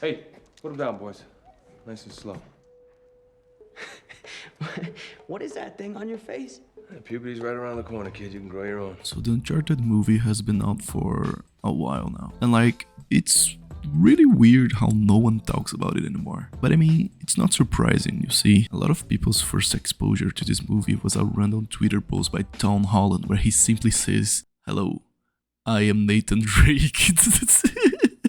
Hey, put him down, boys. Nice and slow. What is that thing on your face? Puberty's right around the corner, kid. You can grow your own. So the Uncharted movie has been out for a while now. And like, it's really weird how no one talks about it anymore. But I mean, it's not surprising, you see. A lot of people's first exposure to this movie was a random Twitter post by Tom Holland where he simply says, "Hello, I am Nathan Drake."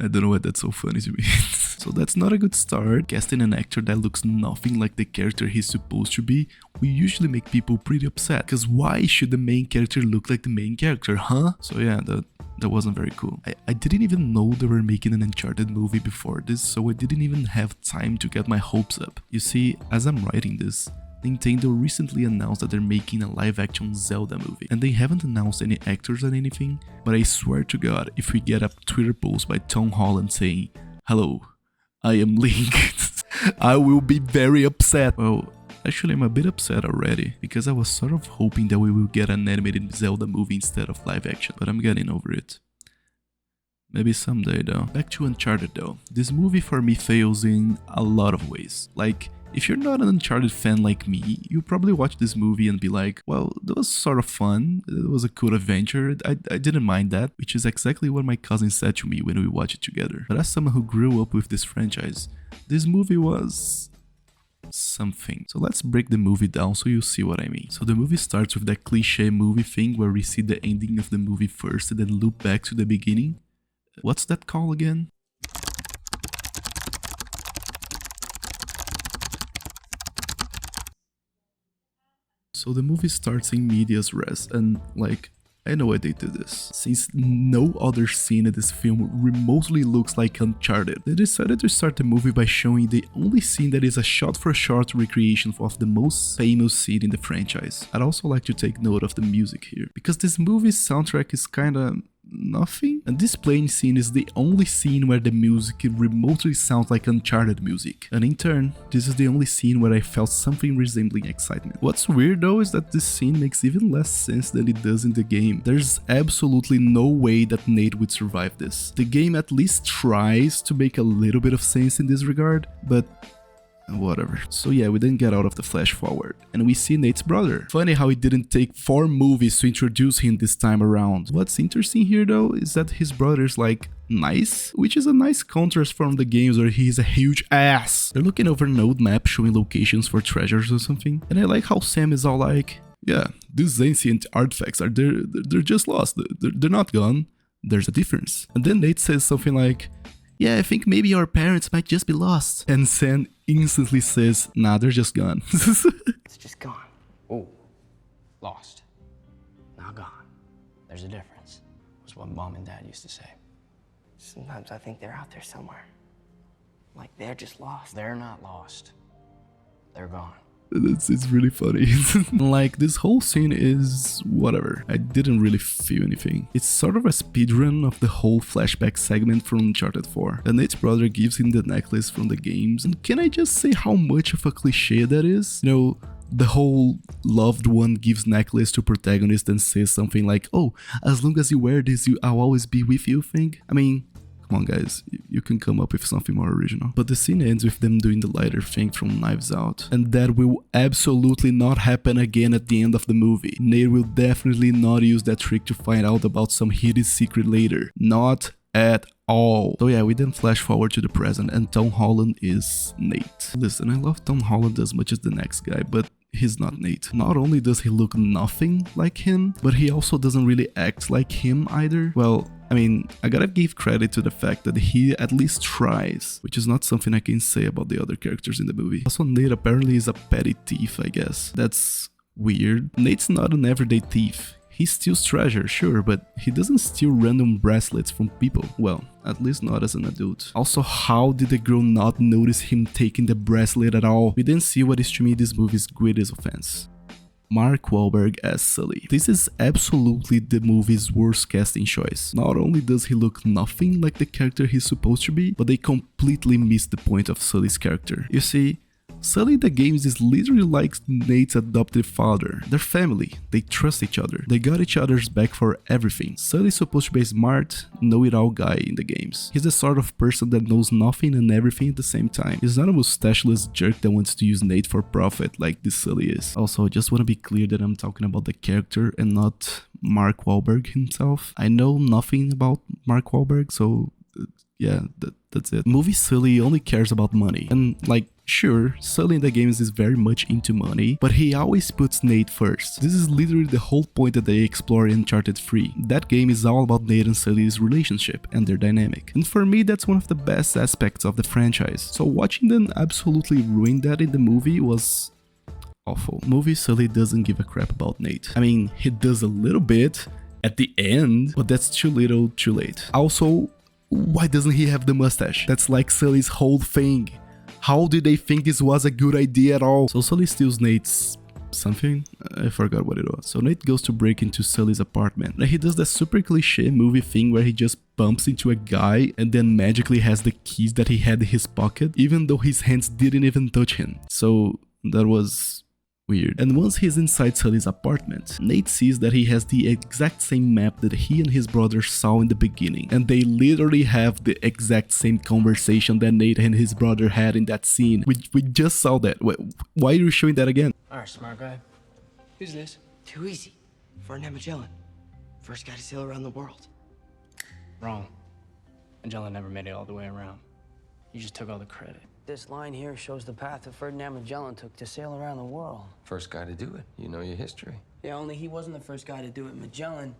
I don't know why that's so funny to me. So that's not a good start. Casting an actor that looks nothing like the character he's supposed to be will usually make people pretty upset. Because why should the main character look like the main character, huh? So yeah, that wasn't very cool. I didn't even know they were making an Uncharted movie before this, so I didn't even have time to get my hopes up. You see, as I'm writing this, Nintendo recently announced that they're making a live-action Zelda movie, and they haven't announced any actors or anything, but I swear to God, if we get a Twitter post by Tom Holland saying, "Hello, I am Link," I will be very upset. Well, actually I'm a bit upset already, because I was sort of hoping that we will get an animated Zelda movie instead of live action, but I'm getting over it. Maybe someday though. Back to Uncharted though. This movie for me fails in a lot of ways. Like, if you're not an Uncharted fan like me, you'll probably watch this movie and be like, well, that was sort of fun, it was a cool adventure, I didn't mind that, which is exactly what my cousin said to me when we watched it together. But as someone who grew up with this franchise, this movie was something. So let's break the movie down so you'll see what I mean. So the movie starts with that cliche movie thing where we see the ending of the movie first and then loop back to the beginning. What's that called again? So the movie starts in medias res, and like, I know why they did this. Since no other scene in this film remotely looks like Uncharted, they decided to start the movie by showing the only scene that is a shot-for-shot recreation of the most famous scene in the franchise. I'd also like to take note of the music here, because this movie's soundtrack is kinda nothing, and this plane scene is the only scene where the music remotely sounds like Uncharted music, and in turn, this is the only scene where I felt something resembling excitement. What's weird though is that this scene makes even less sense than it does in the game. There's absolutely no way that Nate would survive this. The game at least tries to make a little bit of sense in this regard, but whatever. So yeah, we then get out of the flash forward, and we see Nate's brother. Funny how it didn't take 4 movies to introduce him this time around. What's interesting here though is that his brother's like nice, which is a nice contrast from the games where he's a huge ass. They're looking over an old map showing locations for treasures or something, and I like how Sam is all like, yeah, these ancient artifacts are they're just lost, they're not gone, there's a difference. And then Nate says something like, yeah, I think maybe our parents might just be lost. And Sam instantly says, nah, they're just gone. It's just gone. Oh, lost. Now gone. There's a difference, was what Mom and Dad used to say. Sometimes I think they're out there somewhere. Like they're just lost. They're not lost. They're gone. It's really funny. Like, this whole scene is whatever. I didn't really feel anything. It's sort of a speedrun of the whole flashback segment from Uncharted 4. And Nate's brother gives him the necklace from the games. And can I just say how much of a cliche that is? You know, the whole loved one gives necklace to protagonist and says something like, oh, as long as you wear this, I'll always be with you thing. I mean, come on guys, you can come up with something more original. But the scene ends with them doing the lighter thing from Knives Out. And that will absolutely not happen again at the end of the movie. Nate will definitely not use that trick to find out about some hidden secret later. Not at all. So yeah, we then flash forward to the present, and Tom Holland is Nate. Listen, I love Tom Holland as much as the next guy, but he's not Nate. Not only does he look nothing like him, but he also doesn't really act like him either. Well, I mean, I gotta give credit to the fact that he at least tries, which is not something I can say about the other characters in the movie. Also, Nate apparently is a petty thief, I guess. That's weird. Nate's not an everyday thief. He steals treasure, sure, but he doesn't steal random bracelets from people. Well, at least not as an adult. Also, how did the girl not notice him taking the bracelet at all? We then see what is to me this movie's greatest offense. Mark Wahlberg as Sully. This is absolutely the movie's worst casting choice. Not only does he look nothing like the character he's supposed to be, but they completely miss the point of Sully's character. You see, Sully in the games is literally like Nate's adopted father. They're family, they trust each other, they got each other's back for everything. Sully's supposed to be a smart, know-it-all guy in the games. He's the sort of person that knows nothing and everything at the same time. He's not a mustacheless jerk that wants to use Nate for profit like this Sully is. Also, I just want to be clear that I'm talking about the character and not Mark Wahlberg himself. I know nothing about Mark Wahlberg, so yeah, that's it. Movie Sully only cares about money. And like, sure, Sully in the games is very much into money, but he always puts Nate first. This is literally the whole point that they explore in Uncharted 3. That game is all about Nate and Sully's relationship and their dynamic. And for me, that's one of the best aspects of the franchise. So watching them absolutely ruin that in the movie was awful. Movie Sully doesn't give a crap about Nate. I mean, he does a little bit at the end, but that's too little, too late. Also, why doesn't he have the mustache? That's like Sully's whole thing. How did they think this was a good idea at all? So Sully steals Nate's something? I forgot what it was. So Nate goes to break into Sully's apartment. And he does that super cliche movie thing where he just bumps into a guy and then magically has the keys that he had in his pocket, even though his hands didn't even touch him. So that was weird. And once he's inside Sully's apartment, Nate sees that he has the exact same map that he and his brother saw in the beginning. And they literally have the exact same conversation that Nate and his brother had in that scene. We just saw that. Why are you showing that again? Alright, smart guy. Who's this? Too easy. Ferdinand Magellan. First guy to sail around the world. Wrong. Magellan never made it all the way around. You just took all the credit. This line here shows the path that Ferdinand Magellan took to sail around the world. First guy to do it. You know your history. Yeah, only he wasn't the first guy to do it. Magellan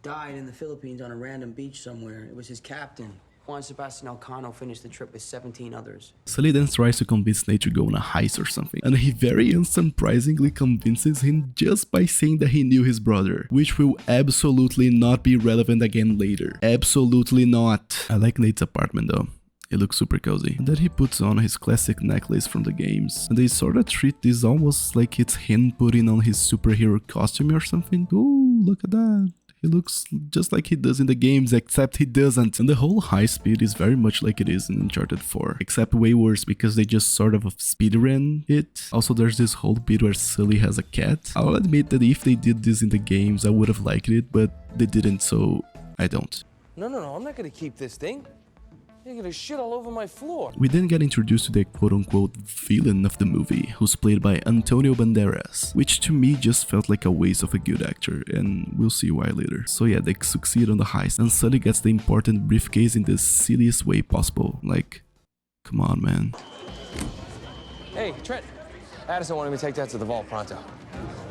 died in the Philippines on a random beach somewhere. It was his captain. Juan Sebastian Elcano finished the trip with 17 others. Sully then tries to convince Nate to go on a heist or something, and he very unsurprisingly convinces him just by saying that he knew his brother, which will absolutely not be relevant again later. Absolutely not. I like Nate's apartment though. It looks super cozy. And then he puts on his classic necklace from the games. And they sort of treat this almost like it's him putting on his superhero costume or something. Oh, look at that. He looks just like he does in the games, except he doesn't. And the whole high speed is very much like it is in Uncharted 4, except way worse because they just sort of speedrun it. Also, there's this whole bit where Sully has a cat. I'll admit that if they did this in the games, I would have liked it, but they didn't, so I don't. No, I'm not gonna keep this thing. You're gonna shit all over my floor. We then get introduced to the quote-unquote villain of the movie, who's played by Antonio Banderas, which to me just felt like a waste of a good actor, and we'll see why later. So yeah, they succeed on the heist, and Sully gets the important briefcase in the silliest way possible. Like, come on, man. Hey, Trent. Addison wanted me to take that to the vault pronto.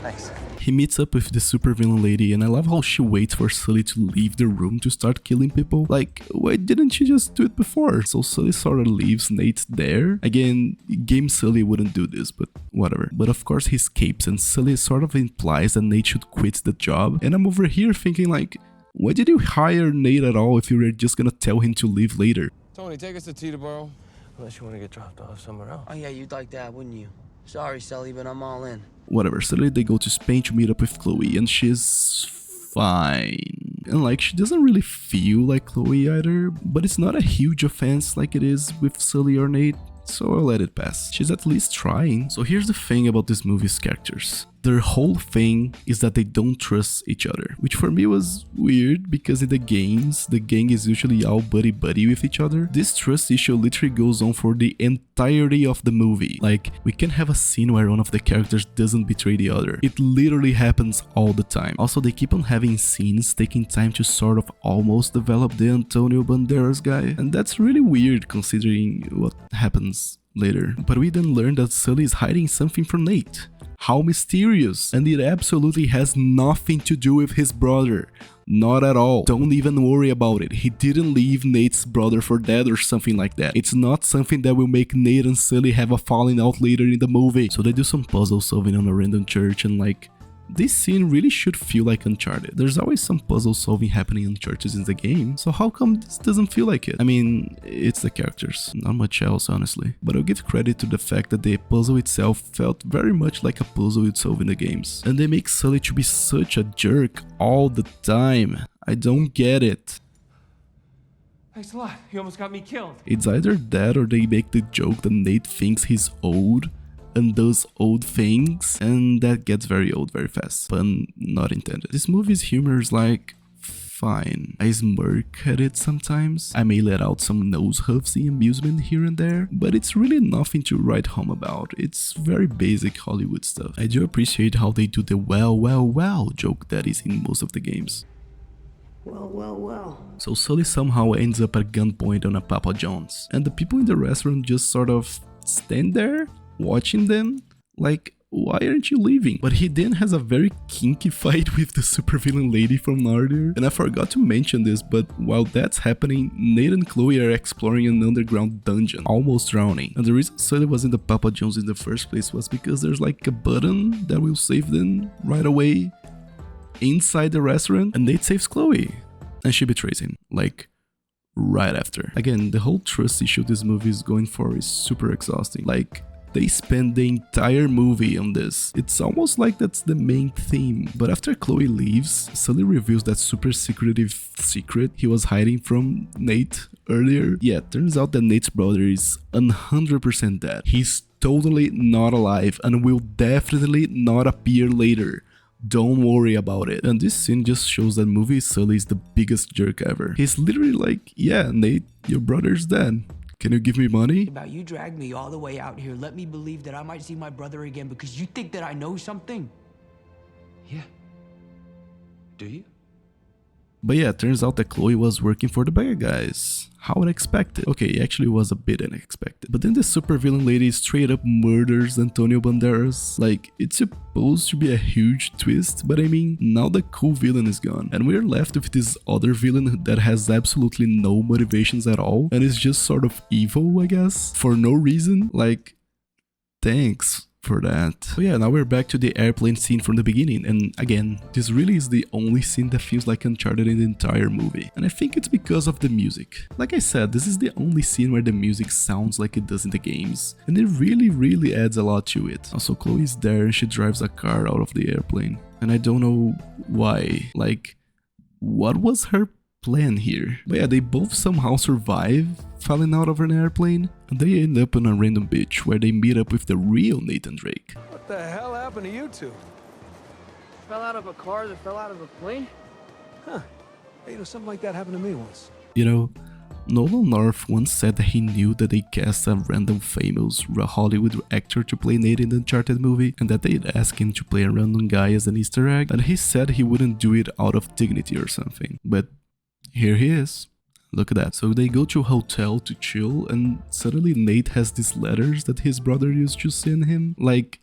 Thanks. He meets up with the supervillain lady, and I love how she waits for Sully to leave the room to start killing people. Like, why didn't she just do it before? So Sully sort of leaves Nate there. Again, game Sully wouldn't do this, but whatever. But of course he escapes, and Sully sort of implies that Nate should quit the job. And I'm over here thinking like, why did you hire Nate at all if you were just gonna tell him to leave later? Tony, take us to Teterboro. Unless you want to get dropped off somewhere else. Oh yeah, you'd like that, wouldn't you? Sorry, Sully, but I'm all in. Whatever, suddenly they go to Spain to meet up with Chloe, and she's fine. And like, she doesn't really feel like Chloe either, but it's not a huge offense like it is with Sully or Nate, so I'll let it pass. She's at least trying. So here's the thing about this movie's characters. Their whole thing is that they don't trust each other, which for me was weird because in the games, the gang is usually all buddy-buddy with each other. This trust issue literally goes on for the entirety of the movie. Like, we can have a scene where one of the characters doesn't betray the other. It literally happens all the time. Also, they keep on having scenes taking time to sort of almost develop the Antonio Banderas guy, and that's really weird considering what happens later. But we then learn that Sully is hiding something from Nate. How mysterious, and it absolutely has nothing to do with his brother. Not at all. Don't even worry about it. He didn't leave Nate's brother for dead or something like that. It's not something that will make Nate and Sully have a falling out later in the movie. So they do some puzzle solving on a random church, and like, this scene really should feel like Uncharted. There's always some puzzle solving happening in churches in the game, so how come this doesn't feel like it? I mean, it's the characters, not much else honestly. But I'll give credit to the fact that the puzzle itself felt very much like a puzzle you'd solve in the games. And they make Sully to be such a jerk all the time. I don't get it. Thanks a lot. You almost got me killed. It's either that or they make the joke that Nate thinks he's old and does old things, and that gets very old very fast. Pun not intended. This movie's humor is like fine. I smirk at it sometimes. I may let out some nose-huffsy amusement here and there, but it's really nothing to write home about. It's very basic Hollywood stuff. I do appreciate how they do the well joke that is in most of the games. Well. So Sully somehow ends up at gunpoint on a Papa John's, and the people in the restaurant just sort of stand there watching them like, why aren't you leaving? But he then has a very kinky fight with the supervillain lady from earlier, and I forgot to mention this, but while that's happening, Nate and Chloe are exploring an underground dungeon, almost drowning. And the reason Sully was in the Papa John's in the first place was because there's like a button that will save them right away inside the restaurant, and Nate saves Chloe, and she betrays him, like right after. Again, the whole trust issue this movie is going for is super exhausting. Like, they spend the entire movie on this. It's almost like that's the main theme. But after Chloe leaves, Sully reveals that super secretive secret he was hiding from Nate earlier. Yeah, turns out that Nate's brother is 100% dead. He's totally not alive and will definitely not appear later. Don't worry about it. And this scene just shows that movie Sully is the biggest jerk ever. He's literally like, yeah, Nate, your brother's dead. Can you give me money? About you dragged me all the way out here. Let me believe that I might see my brother again because you think that I know something. Yeah. Do you? But yeah, turns out that Chloe was working for the bad guys. How unexpected. Okay, it actually was a bit unexpected. But then the supervillain lady straight up murders Antonio Banderas. Like, it's supposed to be a huge twist, but I mean, now the cool villain is gone. And we're left with this other villain that has absolutely no motivations at all. And is just sort of evil, I guess, for no reason. Like, thanks for that. So yeah, now we're back to the airplane scene from the beginning, and again, this really is the only scene that feels like Uncharted in the entire movie, and I think it's because of the music. Like I said, this is the only scene where the music sounds like it does in the games, and it really adds a lot to it. Also, Chloe's there and she drives a car out of the airplane, and I don't know why. Like, what was her plan here? But yeah, they both somehow survive falling out of an airplane, and they end up on a random beach where they meet up with the real Nathan Drake. What the hell happened to you two? Fell out of a car that fell out of a plane? Huh. Hey, you know, something like that happened to me once. You know, Nolan North once said that he knew that they cast a random famous Hollywood actor to play Nate in the Uncharted movie, and that they'd ask him to play a random guy as an Easter egg, and he said he wouldn't do it out of dignity or something. But here he is. Look at that. So they go to a hotel to chill, and suddenly Nate has these letters that his brother used to send him, like,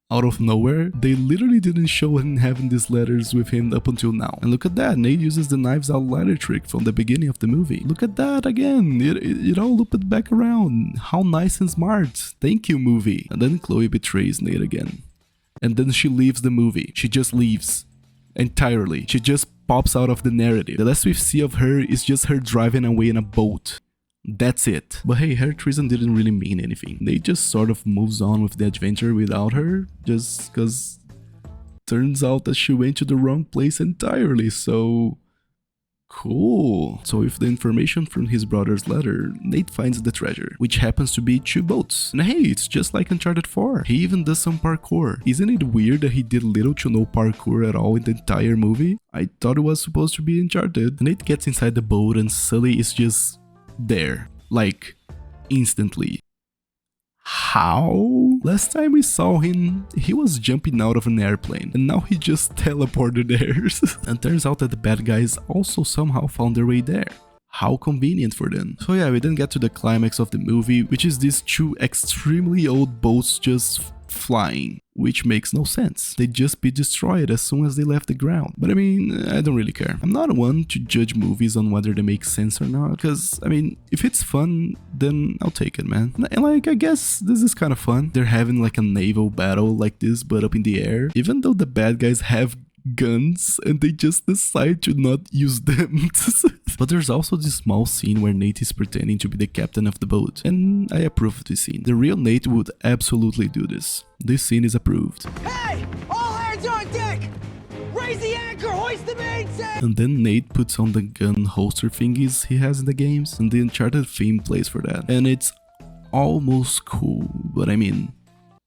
out of nowhere. They literally didn't show him having these letters with him up until now. And look at that, Nate uses the knives out letter trick from the beginning of the movie. Look at that again, it all looped back around. How nice and smart. Thank you, movie. And then Chloe betrays Nate again. And then she leaves the movie. She just leaves. Entirely. She just pops out of the narrative. The last we see of her is just her driving away in a boat. That's it. But hey, her treason didn't really mean anything. They just sort of moves on with the adventure without her, just cause turns out that she went to the wrong place entirely, so cool. So with the information from his brother's letter, Nate finds the treasure, which happens to be 2 boats. And hey, it's just like Uncharted 4. He even does some parkour. Isn't it weird that he did little to no parkour at all in the entire movie? I thought it was supposed to be Uncharted. Nate gets inside the boat and Sully is just there, like, instantly. How? Last time we saw him, he was jumping out of an airplane, and now he just teleported there. And turns out that the bad guys also somehow found their way there. How convenient for them. So yeah, we then get to the climax of the movie, which is these 2 extremely old boats just flying, which makes no sense. They'd just be destroyed as soon as they left the ground. But I mean, I don't really care. I'm not one to judge movies on whether they make sense or not, because I mean, if it's fun, then I'll take it, man. And like, I guess this is kind of fun. They're having like a naval battle like this, but up in the air, even though the bad guys have guns and they just decide to not use them. But there's also this small scene where Nate is pretending to be the captain of the boat, and I approve of this scene. The real Nate would absolutely do this. This scene is approved. Hey! All hands on deck! Raise the anchor! Hoist the mainsail! And then Nate puts on the gun holster thingies he has in the games, and the Uncharted theme plays for that. And it's almost cool, but I mean,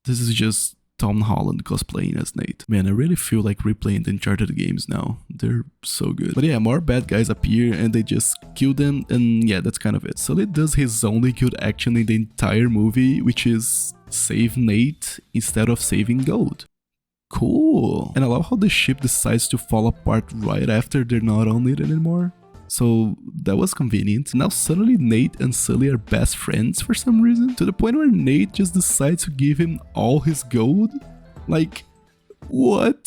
this is just Tom Holland cosplaying as Nate. Man, I really feel like replaying the Uncharted games now. They're so good. But yeah, more bad guys appear and they just kill them, and yeah, that's kind of it. Sully does his only good action in the entire movie, which is save Nate instead of saving Gold. Cool. And I love how the ship decides to fall apart right after they're not on it anymore. So that was convenient. Now suddenly Nate and Sully are best friends for some reason, to the point where Nate just decides to give him all his gold. Like, what?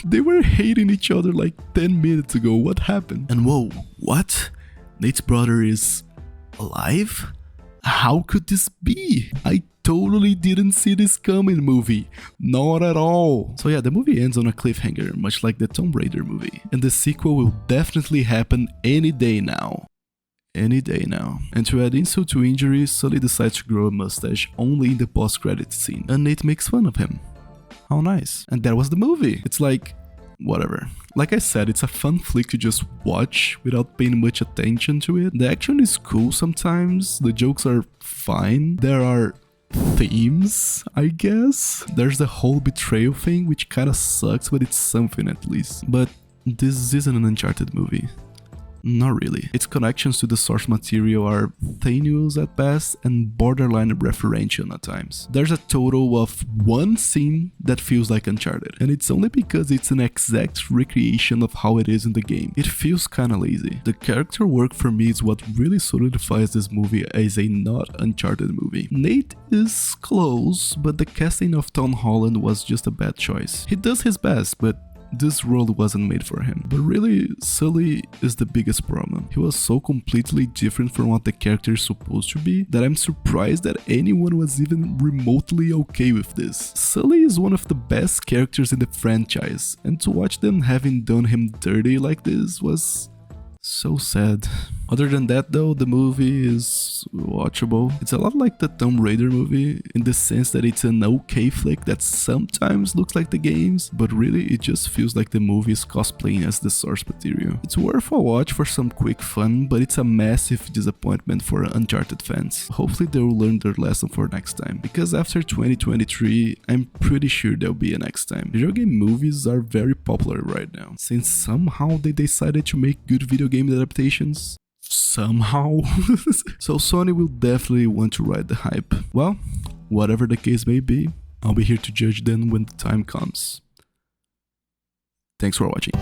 They were hating each other like 10 minutes ago. What happened? And whoa, what? Nate's brother is alive? How could this be? I totally didn't see this coming, movie. Not at all. So yeah, the movie ends on a cliffhanger, much like the Tomb Raider movie. And the sequel will definitely happen any day now. Any day now. And to add insult to injury, Sully decides to grow a mustache only in the post-credits scene. And Nate makes fun of him. How nice. And that was the movie. It's like, whatever. Like I said, it's a fun flick to just watch without paying much attention to it. The action is cool sometimes, the jokes are fine, there are themes, I guess. There's the whole betrayal thing, which kinda sucks, but it's something at least. But this isn't an Uncharted movie. Not really. Its connections to the source material are tenuous at best and borderline referential at times. There's a total of one scene that feels like Uncharted, and it's only because it's an exact recreation of how it is in the game. It feels kinda lazy. The character work for me is what really solidifies this movie as a not Uncharted movie. Nate is close, but the casting of Tom Holland was just a bad choice. He does his best, but this role wasn't made for him. But really, Sully is the biggest problem. He was so completely different from what the character is supposed to be that I'm surprised that anyone was even remotely okay with this. Sully is one of the best characters in the franchise, and to watch them having done him dirty like this was so sad. Other than that though, the movie is watchable. It's a lot like the Tomb Raider movie in the sense that it's an okay flick that sometimes looks like the games, but really it just feels like the movie is cosplaying as the source material. It's worth a watch for some quick fun, but it's a massive disappointment for Uncharted fans. Hopefully they will learn their lesson for next time, because after 2023, I'm pretty sure there'll be a next time. Video game movies are very popular right now, since somehow they decided to make good video game adaptations. Somehow. So Sony will definitely want to ride the hype. Well, whatever the case may be, I'll be here to judge them when the time comes. Thanks for watching.